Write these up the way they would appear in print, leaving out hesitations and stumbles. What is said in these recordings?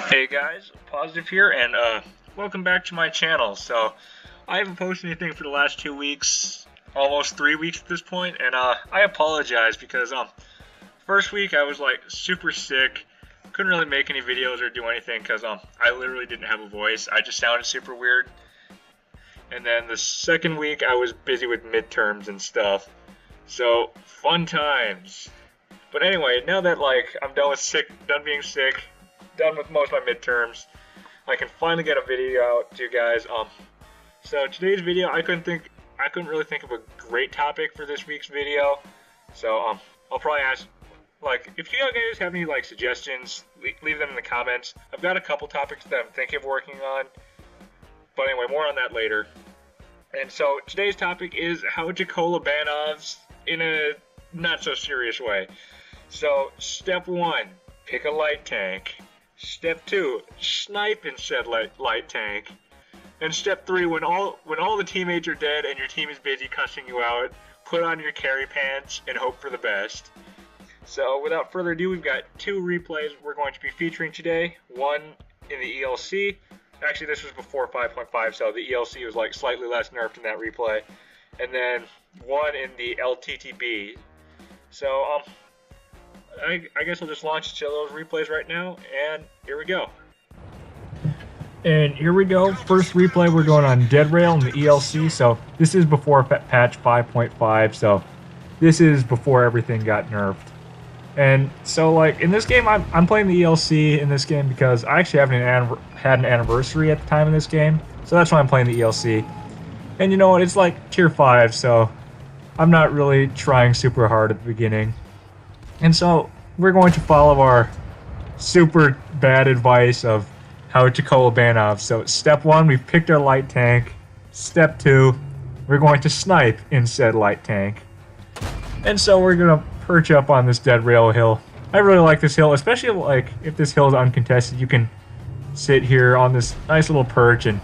Hey guys, Positive here, and welcome back to my channel. So, I haven't posted anything for the last 2 weeks, almost 3 weeks at this point, and I apologize because first week I was like super sick, couldn't really make any videos or do anything because I literally didn't have a voice. I just sounded super weird. And then the second week I was busy with midterms and stuff. So, fun times. But anyway, now that I'm done being sick, done with most of my midterms, I can finally get a video out to you guys. So today's video, I couldn't really think of a great topic for this week's video. So I'll probably ask, if you guys have any suggestions, leave them in the comments. I've got a couple topics that I'm thinking of working on, but anyway, more on that later. And so today's topic is how to Kolobanovs in a not so serious way. So step 1, pick a light tank. Step 2, snipe in said light tank. And step 3, when all the teammates are dead and your team is busy cussing you out, put on your carry pants and hope for the best. So without further ado, we've got 2 replays we're going to be featuring today. One in the ELC. Actually, this was before 5.5, so the ELC was slightly less nerfed in that replay. And then one in the LTTB. So I guess I'll just launch each of those replays right now, and here we go. And here we go. First replay, we're going on Dead Rail in the ELC. So this is before patch 5.5. So this is before everything got nerfed. And so in this game, I'm playing the ELC in this game because I actually haven't had an anniversary at the time of this game. So that's why I'm playing the ELC. And you know what? It's tier 5, so I'm not really trying super hard at the beginning. And so we're going to follow our super bad advice of how to Kolobanov. So step 1, we've picked our light tank. Step 2, we're going to snipe in said light tank. And so we're going to perch up on this Dead Rail hill. I really like this hill, especially if this hill is uncontested. You can sit here on this nice little perch and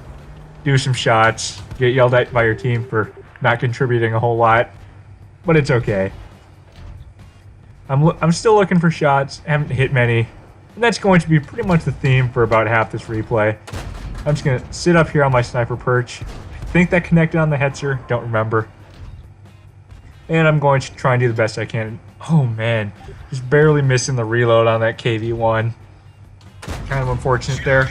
do some shots. Get yelled at by your team for not contributing a whole lot, but it's okay. I'm still looking for shots, haven't hit many, and that's going to be pretty much the theme for about half this replay. I'm just going to sit up here on my sniper perch. I think that connected on the Hetzer, don't remember. And I'm going to try and do the best I can. Oh man, just barely missing the reload on that KV-1. Kind of unfortunate there.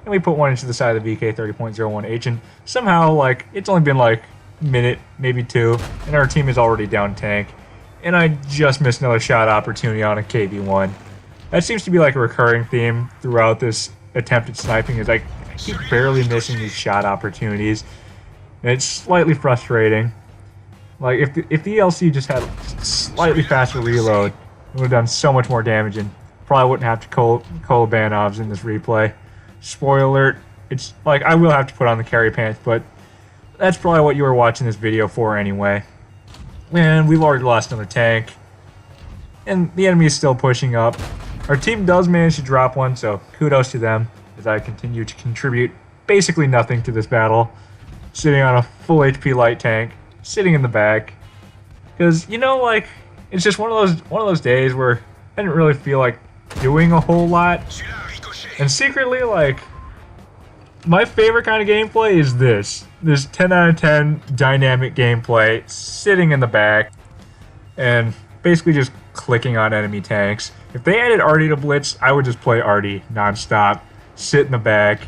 And we put one into the side of the VK 30.01H, and somehow, it's only been a minute, maybe 2, and our team is already down tank. And I just missed another shot opportunity on a KV-1. That seems to be a recurring theme throughout this attempted sniping, is I keep barely missing these shot opportunities. And it's slightly frustrating. If the ELC just had a slightly faster reload, it would have done so much more damage and probably wouldn't have to Kolobanovs in this replay. Spoiler alert, it's I will have to put on the carry pants, but that's probably what you were watching this video for anyway. And we've already lost another tank. And the enemy is still pushing up. Our team does manage to drop one, so kudos to them as I continue to contribute basically nothing to this battle. Sitting on a full HP light tank, sitting in the back. Because, it's just one of those days where I didn't really feel like doing a whole lot. And secretly, my favorite kind of gameplay is this 10 out of 10 dynamic gameplay, sitting in the back and basically just clicking on enemy tanks. If they added Arty to Blitz, I would just play Arty nonstop, sit in the back,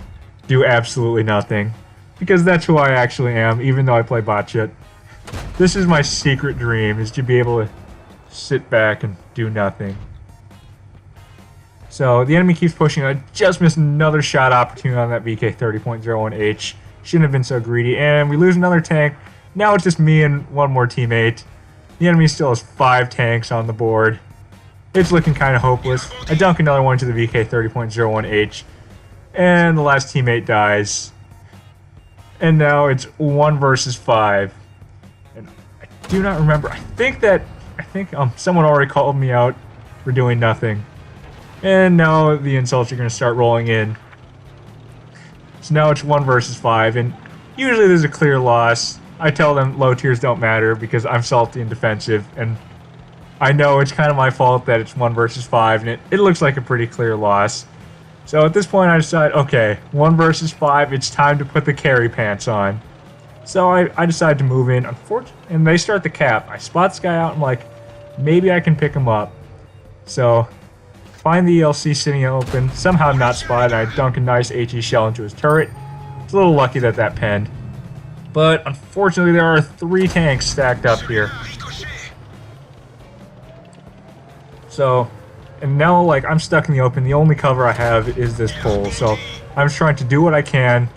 do absolutely nothing, because that's who I actually am, even though I play bot shit. This is my secret dream, is to be able to sit back and do nothing. So the enemy keeps pushing. I just missed another shot opportunity on that VK 30.01H. Shouldn't have been so greedy. And we lose another tank. Now it's just me and one more teammate. The enemy still has 5 tanks on the board. It's looking kind of hopeless. I dunk another one to the VK 30.01H. And the last teammate dies. And now it's 1 versus 5. And I do not remember. I think someone already called me out for doing nothing. And now the insults are going to start rolling in. So now it's 1 versus 5, and usually there's a clear loss. I tell them low tiers don't matter because I'm salty and defensive, and I know it's kind of my fault that it's 1 versus 5, and it looks like a pretty clear loss. So at this point I decide, okay, 1 versus 5, it's time to put the carry pants on. So I decide to move in, and they start the cap. I spot this guy out, I'm like, maybe I can pick him up. So, find the ELC sitting open, somehow not spotted, I dunk a nice HE shell into his turret. It's a little lucky that that penned. But unfortunately there are 3 tanks stacked up here. So, and now like I'm stuck in the open, the only cover I have is this pole. So, I'm just trying to do what I can.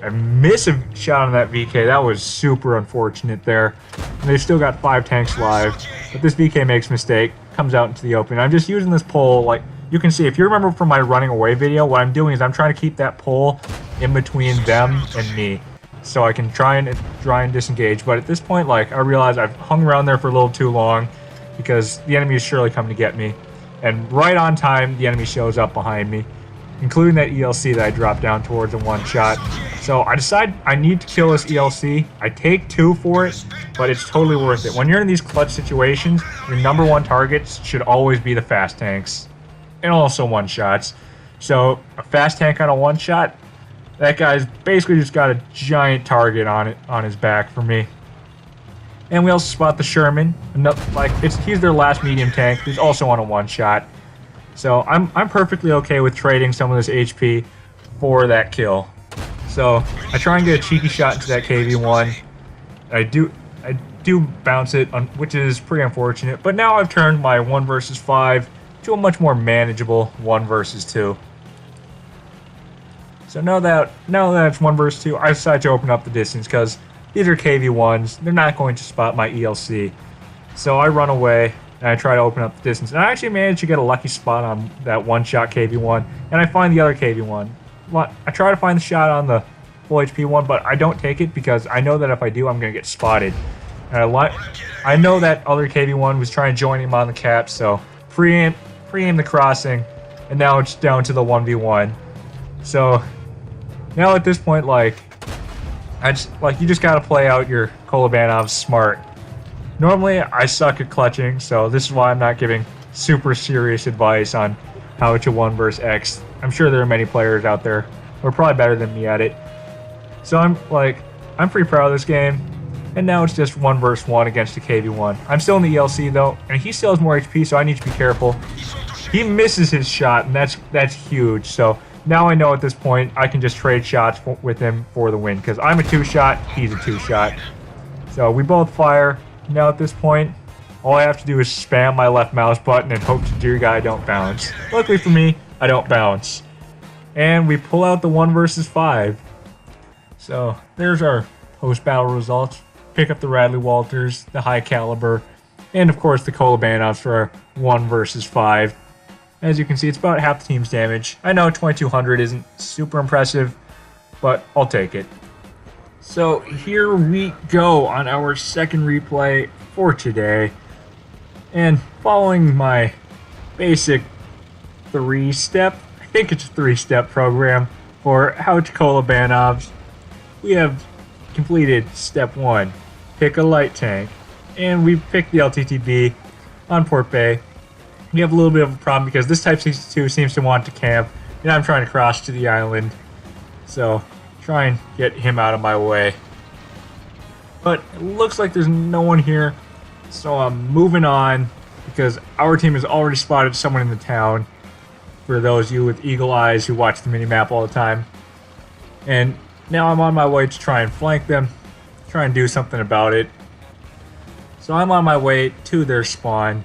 I miss a shot on that VK. That was super unfortunate there. And they've still got 5 tanks live. But this VK makes a mistake, comes out into the open. I'm just using this pole, like, you can see, if you remember from my running away video, what I'm doing is I'm trying to keep that pole in between them and me. So I can try and disengage. But at this point, like, I realize I've hung around there for a little too long because the enemy is surely coming to get me. And right on time, the enemy shows up behind me, including that ELC that I dropped down towards in 1 shot. So I decide I need to kill this ELC. I take 2 for it, but it's totally worth it. When you're in these clutch situations, your #1 targets should always be the fast tanks. And also 1-shots. So a fast tank on a 1-shot, that guy's basically just got a giant target on his back for me. And we also spot the Sherman. He's their last medium tank. He's also on a 1-shot. So I'm perfectly okay with trading some of this HP for that kill. So I try and get a cheeky shot into that KV-1. I do bounce it, which is pretty unfortunate. But now I've turned my 1 versus 5 to a much more manageable 1 versus 2. So now that it's 1 versus 2, I decide to open up the distance because these are KV-1s. They're not going to spot my ELC. So I run away and I try to open up the distance. And I actually managed to get a lucky spot on that 1-shot KV-1, and I find the other KV-1. I try to find the shot on the full HP one, but I don't take it because I know that if I do, I'm going to get spotted. And I know that other KV-1 was trying to join him on the cap, so pre-aim the crossing, and now it's down to the 1v1. So now at this point, you just gotta play out your Kolobanov smart. Normally, I suck at clutching, so this is why I'm not giving super serious advice on how to 1 versus X. I'm sure there are many players out there who are probably better than me at it. So I'm pretty proud of this game. And now it's just 1 versus 1 against a KV-1. I'm still in the ELC though, and he still has more HP, so I need to be careful. He misses his shot, and that's huge. So now I know at this point I can just trade shots with him for the win, because I'm a 2-shot, he's a 2-shot. So we both fire. Now at this point, all I have to do is spam my left mouse button and hope to dear God I don't bounce. Luckily for me, I don't bounce. And we pull out the 1 versus 5. So there's our post-battle results. Pick up the Radley Walters, the high caliber, and of course the Kolobanovs for our 1 versus 5. As you can see, it's about half the team's damage. I know 2200 isn't super impressive, but I'll take it. So here we go on our second replay for today. And following my basic 3-step, I think it's a 3-step program for how to Kolobanovs, we have completed step 1. Pick a light tank, and we picked the LTTB on Port Bay. We have a little bit of a problem because this Type 62 seems to want to camp, and I'm trying to cross to the island, so try and get him out of my way. But it looks like there's no one here, so I'm moving on because our team has already spotted someone in the town, for those of you with eagle eyes who watch the minimap all the time. And now I'm on my way to try and flank them, try and do something about it. So I'm on my way to their spawn,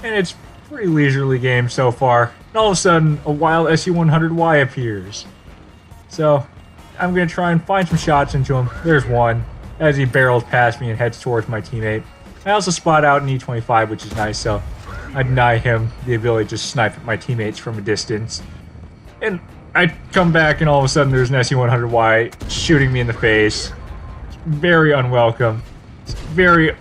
and it's a pretty leisurely game so far. And all of a sudden, a wild SU-100Y appears. So I'm going to try and find some shots into him. There's one, as he barrels past me and heads towards my teammate. I also spot out an E-25, which is nice, so I deny him the ability to just snipe at my teammates from a distance. And I come back, and all of a sudden there's an SU-100Y shooting me in the face. It's very unwelcome. It's very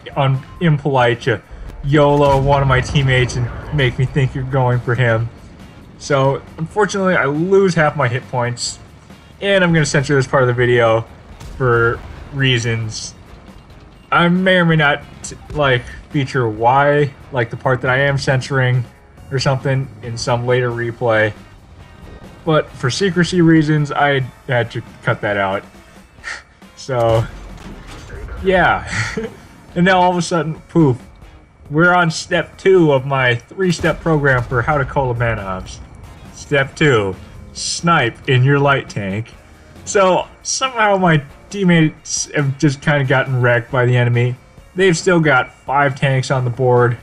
impolite to YOLO one of my teammates and make me think you're going for him. So, unfortunately, I lose half my hit points, and I'm going to censor this part of the video for reasons. I may or may not feature why, like the part that I am censoring or something in some later replay. but for secrecy reasons, I had to cut that out. So, yeah. And now all of a sudden, poof, we're on step 2 of my 3-step program for how to Kolobanovs. Step 2, snipe in your light tank. So, somehow my teammates have just kind of gotten wrecked by the enemy. They've still got 5 tanks on the board.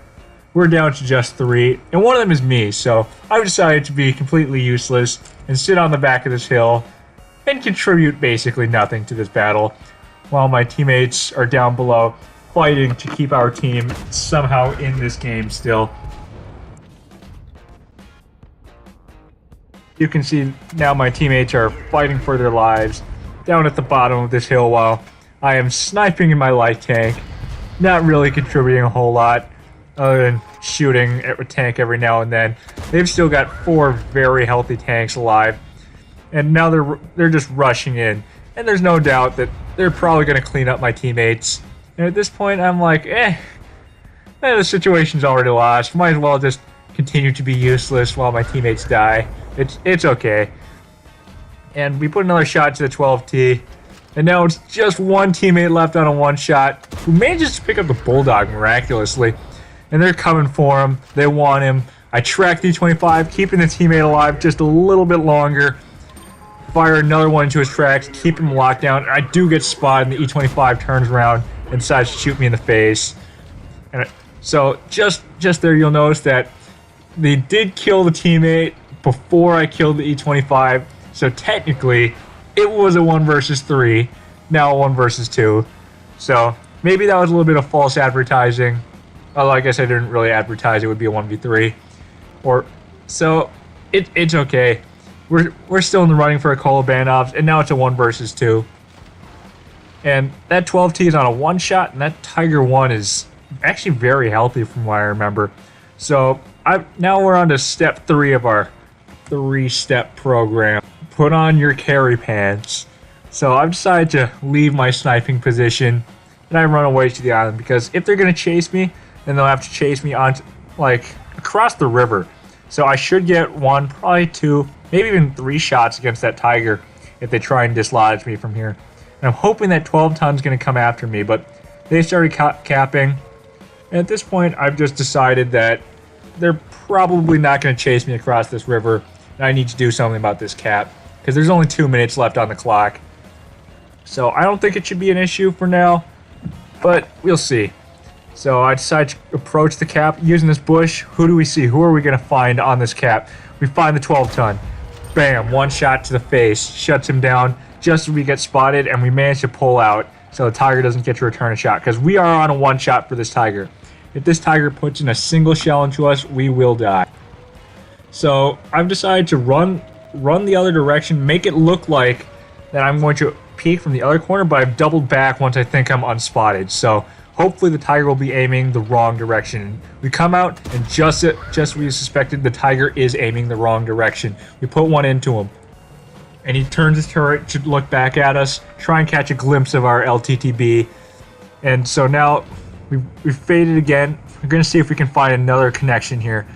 We're down to just 3, and one of them is me, so I've decided to be completely useless and sit on the back of this hill and contribute basically nothing to this battle, while my teammates are down below fighting to keep our team somehow in this game still. You can see now my teammates are fighting for their lives down at the bottom of this hill while I am sniping in my light tank, not really contributing a whole lot other than shooting at a tank every now and then. They've still got 4 very healthy tanks alive, and now they're just rushing in. And there's no doubt that they're probably going to clean up my teammates. And at this point, I'm like, the situation's already lost. Might as well just continue to be useless while my teammates die. It's okay. And we put another shot to the 12T. And now it's just one teammate left on a 1-shot who manages to pick up the Bulldog miraculously. And they're coming for him. They want him. I track the E25, keeping the teammate alive just a little bit longer. Fire another one into his tracks, keep him locked down. I do get spotted, and the E25 turns around and decides to shoot me in the face. And so just there, you'll notice that they did kill the teammate before I killed the E25. So technically, it was a 1 versus 3, now a 1 versus 2. So maybe that was a little bit of false advertising. Although I guess I didn't really advertise it would be a 1v3. So it's okay. We're still in the running for a Kolobanovs, and now it's a 1 versus 2. And that 12T is on a 1-shot, and that Tiger 1 is actually very healthy from what I remember. So now we're on to step 3 of our 3-step program. Put on your carry pants. So I've decided to leave my sniping position, and I run away to the island, because if they're going to chase me, then they'll have to chase me on, across the river. So I should get 1, probably 2, maybe even 3 shots against that Tiger if they try and dislodge me from here. And I'm hoping that 12 ton's going to come after me, but they started capping. And at this point, I've just decided that they're probably not going to chase me across this river, and I need to do something about this cap, because there's only 2 minutes left on the clock. So I don't think it should be an issue for now, but we'll see. So I decided to approach the cap using this bush. Who do we see? Who are we going to find on this cap? We find the 12-ton. Bam, 1 shot to the face. Shuts him down just as we get spotted, and we manage to pull out so the Tiger doesn't get to return a shot, because we are on a 1-shot for this Tiger. If this Tiger puts in a single shell into us, we will die. So I've decided to run the other direction, make it look like that I'm going to peek from the other corner, but I've doubled back once I think I'm unspotted. So hopefully the Tiger will be aiming the wrong direction. We come out, and just as we suspected, the Tiger is aiming the wrong direction. We put 1 into him, and he turns his turret to look back at us, try and catch a glimpse of our LTTB. And so now we've faded again. We're going to see if we can find another connection here.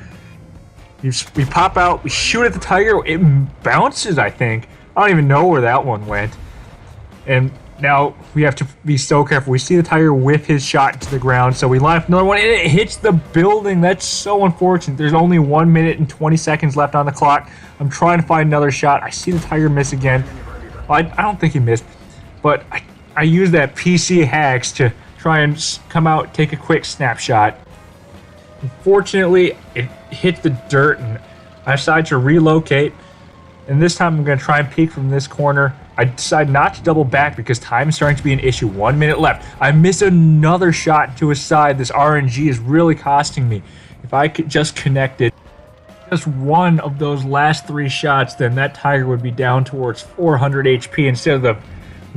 We pop out, we shoot at the Tiger. It bounces, I think. I don't even know where that one went. And now we have to be so careful. We see the Tiger whiff his shot to the ground, so we line up another one, and it hits the building. That's so unfortunate. There's only 1 minute and 20 seconds left on the clock. I'm trying to find another shot. I see the Tiger miss again. Well, I don't think he missed, but I use that PC hacks to try and come out, take a quick snapshot. Unfortunately, it hit the dirt, and I decided to relocate. And this time I'm going to try and peek from this corner. I decide not to double back because time is starting to be an issue. 1 minute left. I miss another shot to his side. This RNG is really costing me. If I could just connect it, just one of those last 3 shots, then that Tiger would be down towards 400 HP instead of the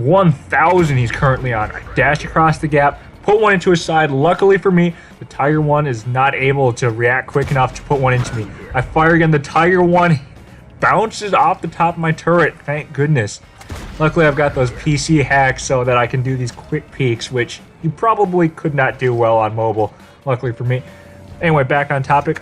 1,000 he's currently on. I dash across the gap, put 1 into his side. Luckily for me, the Tiger 1 is not able to react quick enough to put 1 into me. I fire again. The Tiger 1 bounces off the top of my turret. Thank goodness. Luckily, I've got those PC hacks so that I can do these quick peeks, which you probably could not do well on mobile, luckily for me. Anyway, back on topic.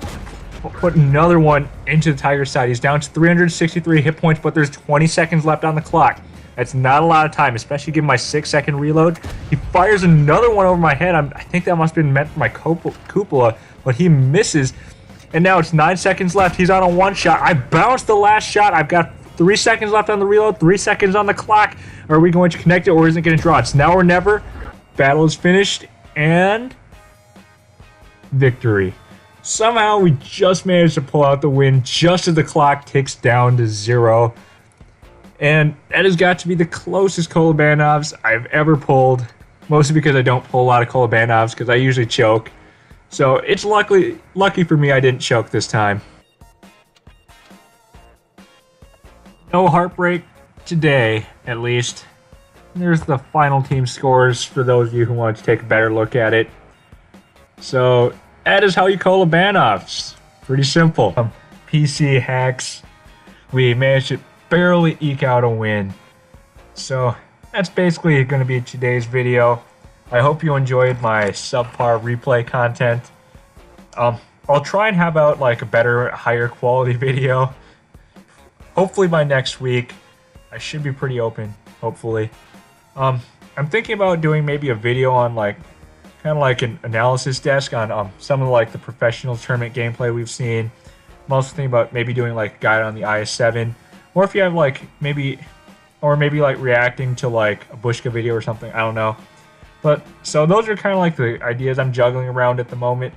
put another one into the Tiger's side. He's down to 363 hit points, but there's 20 seconds left on the clock. That's not a lot of time, especially given my 6-second reload. He fires another one over my head. I think that must have been meant for my cupola, but he misses. And now it's 9 seconds left. He's on a one-shot. I bounced the last shot. I've got 3 seconds left on the reload, 3 seconds on the clock. Are we going to connect it, or is it going to draw? It's now or never. Battle is finished, and victory. Somehow we just managed to pull out the win just as the clock ticks down to 0. And that has got to be the closest Kolobanovs I've ever pulled. Mostly because I don't pull a lot of Kolobanovs because I usually choke. So it's lucky for me I didn't choke this time. No heartbreak today, at least. There's the final team scores for those of you who want to take a better look at it. So that is how you Kolobanovs. Pretty simple. PC hacks. We managed to barely eke out a win. So that's basically going to be today's video. I hope you enjoyed my subpar replay content. I'll try and have out like a better, higher quality video. Hopefully by next week. I should be pretty open, hopefully. I'm thinking about doing maybe a video on like kind of like an analysis desk on some of like the professional tournament gameplay we've seen. I'm also thinking about maybe doing like a guide on the IS-7, or if you have like maybe like reacting to like a Bushka video or something. I don't know. But so those are kind of like the ideas I'm juggling around at the moment.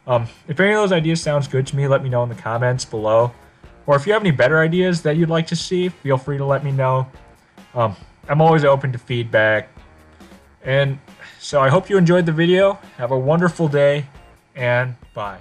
If any of those ideas sounds good to me, let me know in the comments below. Or if you have any better ideas that you'd like to see, feel free to let me know. I'm always open to feedback. And so I hope you enjoyed the video. Have a wonderful day, and bye.